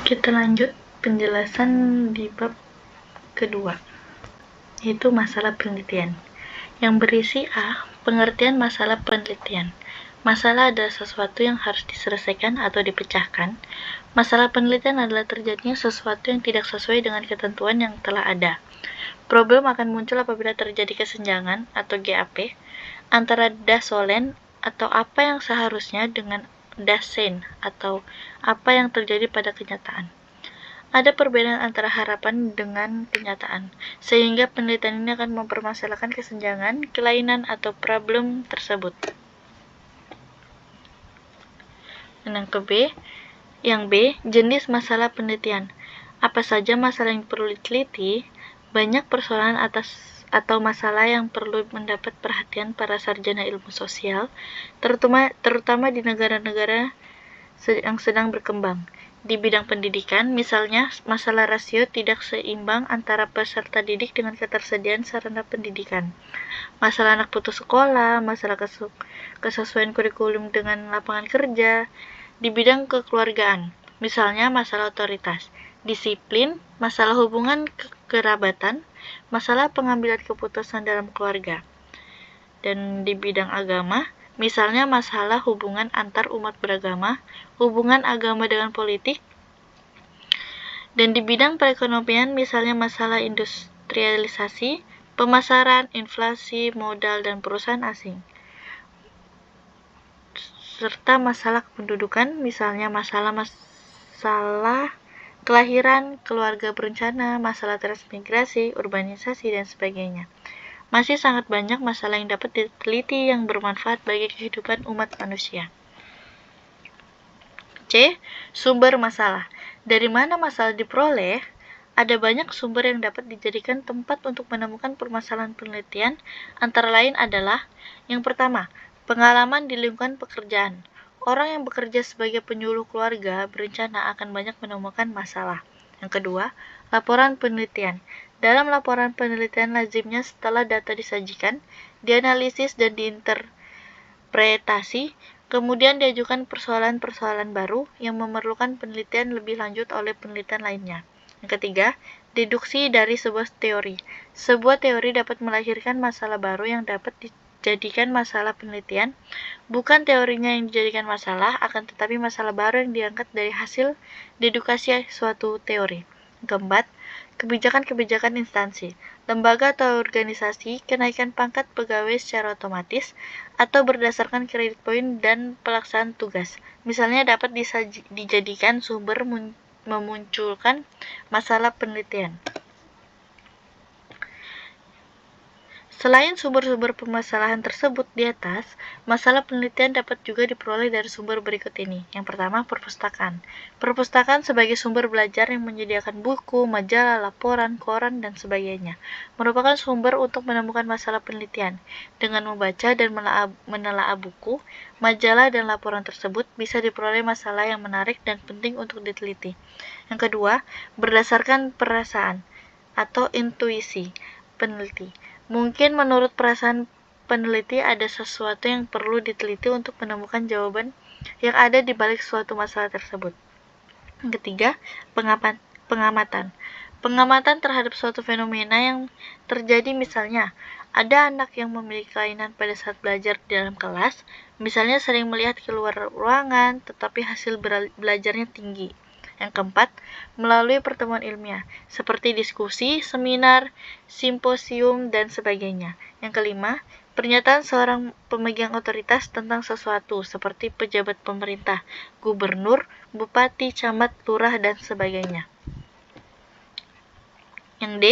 Kita lanjut penjelasan di bab kedua, yaitu masalah penelitian. Yang berisi A. Pengertian masalah penelitian. Masalah adalah sesuatu yang harus diselesaikan atau dipecahkan. Masalah penelitian adalah terjadinya sesuatu yang tidak sesuai dengan ketentuan yang telah ada. Problem akan muncul apabila terjadi kesenjangan atau GAP antara dasolen atau apa yang seharusnya dengan dasein atau apa yang terjadi pada kenyataan. Ada perbedaan antara harapan dengan kenyataan, sehingga penelitian ini akan mempermasalahkan kesenjangan, kelainan, atau problem tersebut. Yang B, jenis masalah penelitian. Apa saja masalah yang perlu diteliti? Banyak persoalan atau masalah yang perlu mendapat perhatian para sarjana ilmu sosial, terutama di negara-negara yang sedang berkembang. Di bidang pendidikan, misalnya, masalah rasio tidak seimbang antara peserta didik dengan ketersediaan sarana pendidikan. Masalah anak putus sekolah, masalah kesesuaian kurikulum dengan lapangan kerja. Di bidang kekeluargaan, misalnya masalah otoritas, disiplin, masalah hubungan kekerabatan, masalah pengambilan keputusan dalam keluarga. Dan di bidang agama, misalnya masalah hubungan antar umat beragama, hubungan agama dengan politik. Dan di bidang perekonomian, misalnya masalah industrialisasi, pemasaran, inflasi, modal, dan perusahaan asing. Serta masalah kependudukan, misalnya masalah kelahiran, keluarga berencana, masalah transmigrasi, urbanisasi, dan sebagainya. Masih sangat banyak masalah yang dapat diteliti yang bermanfaat bagi kehidupan umat manusia. C. Sumber masalah. Dari mana masalah diperoleh? Ada banyak sumber yang dapat dijadikan tempat untuk menemukan permasalahan penelitian, antara lain adalah: yang pertama, pengalaman di lingkungan pekerjaan. Orang yang bekerja sebagai penyuluh keluarga berencana akan banyak menemukan masalah. Yang kedua, laporan penelitian. Dalam laporan penelitian lazimnya setelah data disajikan, dianalisis dan diinterpretasi, kemudian diajukan persoalan-persoalan baru yang memerlukan penelitian lebih lanjut oleh penelitian lainnya. Yang ketiga, deduksi dari sebuah teori. Sebuah teori dapat melahirkan masalah baru yang dapat dijadikan masalah penelitian. Bukan teorinya yang dijadikan masalah, akan tetapi masalah baru yang diangkat dari hasil deduksi suatu teori. Yang keempat, kebijakan-kebijakan instansi, lembaga atau organisasi, kenaikan pangkat pegawai secara otomatis, atau berdasarkan kredit poin dan pelaksanaan tugas. Misalnya dapat dijadikan sumber memunculkan masalah penelitian. Selain sumber-sumber permasalahan tersebut di atas, masalah penelitian dapat juga diperoleh dari sumber berikut ini. Yang pertama, perpustakaan. Perpustakaan sebagai sumber belajar yang menyediakan buku, majalah, laporan, koran, dan sebagainya, merupakan sumber untuk menemukan masalah penelitian. Dengan membaca dan menelaah buku, majalah, dan laporan tersebut, bisa diperoleh masalah yang menarik dan penting untuk diteliti. Yang kedua, berdasarkan perasaan atau intuisi peneliti. Mungkin menurut perasaan peneliti ada sesuatu yang perlu diteliti untuk menemukan jawaban yang ada di balik suatu masalah tersebut. Yang ketiga, pengamatan. Pengamatan terhadap suatu fenomena yang terjadi, misalnya, ada anak yang memiliki kelainan pada saat belajar di dalam kelas, misalnya sering melihat keluar ruangan, tetapi hasil belajarnya tinggi. Yang keempat, melalui pertemuan ilmiah, seperti diskusi, seminar, simposium, dan sebagainya. Yang kelima, pernyataan seorang pemegang otoritas tentang sesuatu, seperti pejabat pemerintah, gubernur, bupati, camat, lurah, dan sebagainya. Yang D,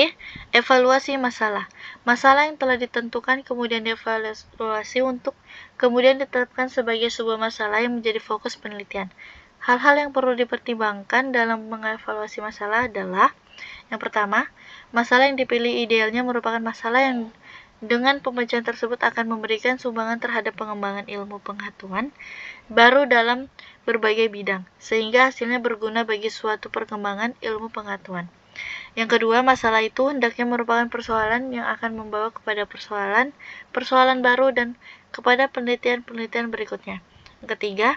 evaluasi masalah. Masalah yang telah ditentukan kemudian dievaluasi untuk kemudian ditetapkan sebagai sebuah masalah yang menjadi fokus penelitian. Hal-hal yang perlu dipertimbangkan dalam mengevaluasi masalah adalah: yang pertama, masalah yang dipilih idealnya merupakan masalah yang dengan pemecahan tersebut akan memberikan sumbangan terhadap pengembangan ilmu pengetahuan baru dalam berbagai bidang, sehingga hasilnya berguna bagi suatu perkembangan ilmu pengetahuan. Yang kedua, masalah itu hendaknya merupakan persoalan yang akan membawa kepada persoalan baru dan kepada penelitian-penelitian berikutnya. Yang ketiga,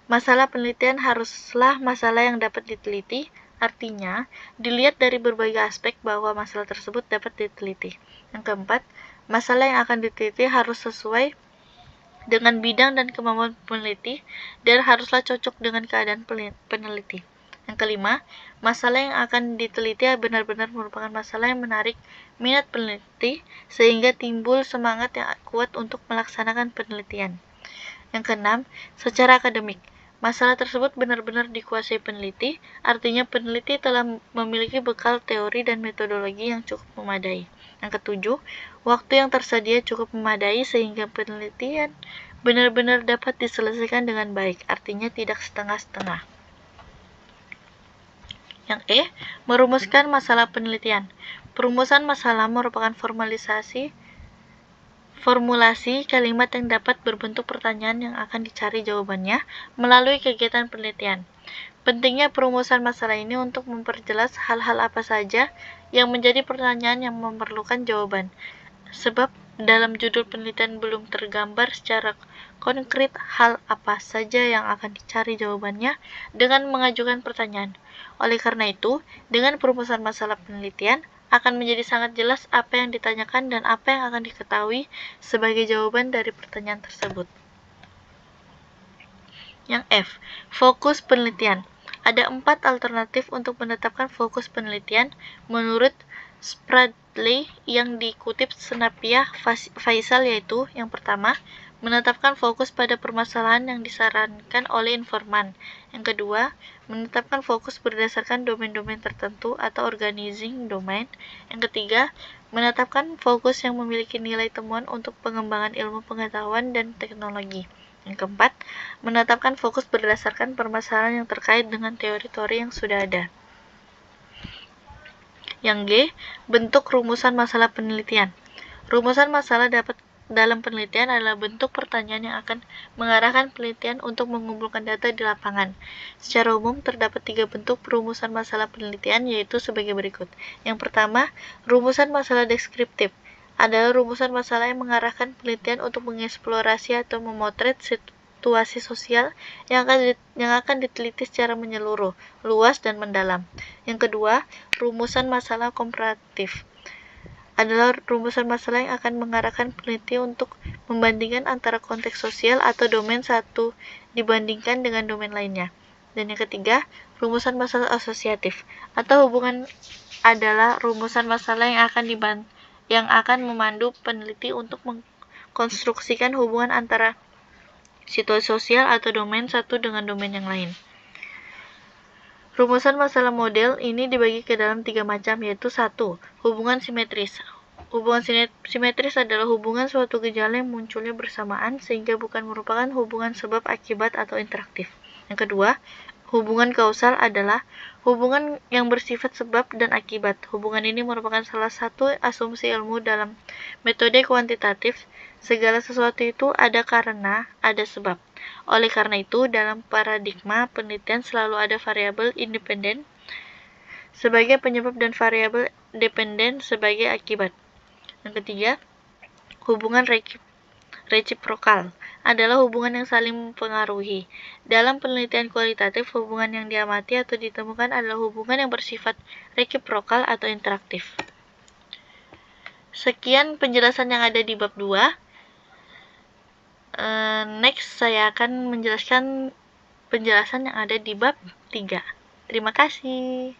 Masalah penelitian haruslah masalah yang dapat diteliti, artinya dilihat dari berbagai aspek bahwa masalah tersebut dapat diteliti. Yang keempat, masalah yang akan diteliti harus sesuai dengan bidang dan kemampuan peneliti dan haruslah cocok dengan keadaan peneliti. Yang kelima, masalah yang akan diteliti benar-benar merupakan masalah yang menarik minat peneliti sehingga timbul semangat yang kuat untuk melaksanakan penelitian. Yang keenam, secara akademik, masalah tersebut benar-benar dikuasai peneliti, artinya peneliti telah memiliki bekal teori dan metodologi yang cukup memadai. Yang ketujuh, waktu yang tersedia cukup memadai sehingga penelitian benar-benar dapat diselesaikan dengan baik, artinya tidak setengah-setengah. Yang E, merumuskan masalah penelitian. Perumusan masalah merupakan formulasi kalimat yang dapat berbentuk pertanyaan yang akan dicari jawabannya melalui kegiatan penelitian. Pentingnya perumusan masalah ini untuk memperjelas hal-hal apa saja yang menjadi pertanyaan yang memerlukan jawaban. Sebab dalam judul penelitian belum tergambar secara konkret hal apa saja yang akan dicari jawabannya dengan mengajukan pertanyaan. Oleh karena itu, dengan perumusan masalah penelitian, akan menjadi sangat jelas apa yang ditanyakan dan apa yang akan diketahui sebagai jawaban dari pertanyaan tersebut. Yang F, fokus penelitian. Ada 4 alternatif untuk menetapkan fokus penelitian menurut Spradley yang dikutip Senapiah Faisal, yaitu yang pertama, menetapkan fokus pada permasalahan yang disarankan oleh informan. Yang kedua, menetapkan fokus berdasarkan domain-domain tertentu atau organizing domain. Yang ketiga, menetapkan fokus yang memiliki nilai temuan untuk pengembangan ilmu pengetahuan dan teknologi. Yang keempat, menetapkan fokus berdasarkan permasalahan yang terkait dengan teori-teori yang sudah ada. Yang G, bentuk rumusan masalah penelitian. Rumusan masalah dalam penelitian adalah bentuk pertanyaan yang akan mengarahkan penelitian untuk mengumpulkan data di lapangan. Secara umum, terdapat 3 bentuk perumusan masalah penelitian, yaitu sebagai berikut. Yang pertama, rumusan masalah deskriptif adalah rumusan masalah yang mengarahkan penelitian untuk mengeksplorasi atau memotret situasi sosial yang akan diteliti secara menyeluruh, luas, dan mendalam. Yang kedua, rumusan masalah komparatif adalah rumusan masalah yang akan mengarahkan peneliti untuk membandingkan antara konteks sosial atau domain satu dibandingkan dengan domain lainnya. Dan yang ketiga, rumusan masalah asosiatif atau hubungan adalah rumusan masalah yang akan memandu peneliti untuk mengkonstruksikan hubungan antara situasi sosial atau domain satu dengan domain yang lain. Rumusan masalah model ini dibagi ke dalam 3 macam, yaitu 1. Hubungan simetris. Hubungan simetris adalah hubungan suatu gejala yang munculnya bersamaan sehingga bukan merupakan hubungan sebab akibat atau interaktif. Yang kedua, hubungan kausal adalah hubungan yang bersifat sebab dan akibat. Hubungan ini merupakan salah satu asumsi ilmu dalam metode kuantitatif. Segala sesuatu itu ada karena ada sebab. Oleh karena itu, dalam paradigma penelitian selalu ada variabel independen sebagai penyebab dan variabel dependen sebagai akibat. Yang ketiga, hubungan reciprokal adalah hubungan yang saling mempengaruhi. Dalam penelitian kualitatif, hubungan yang diamati atau ditemukan adalah hubungan yang bersifat reciprokal atau interaktif. Sekian penjelasan yang ada di bab 2. Next, saya akan menjelaskan penjelasan yang ada di bab 3. Terima kasih.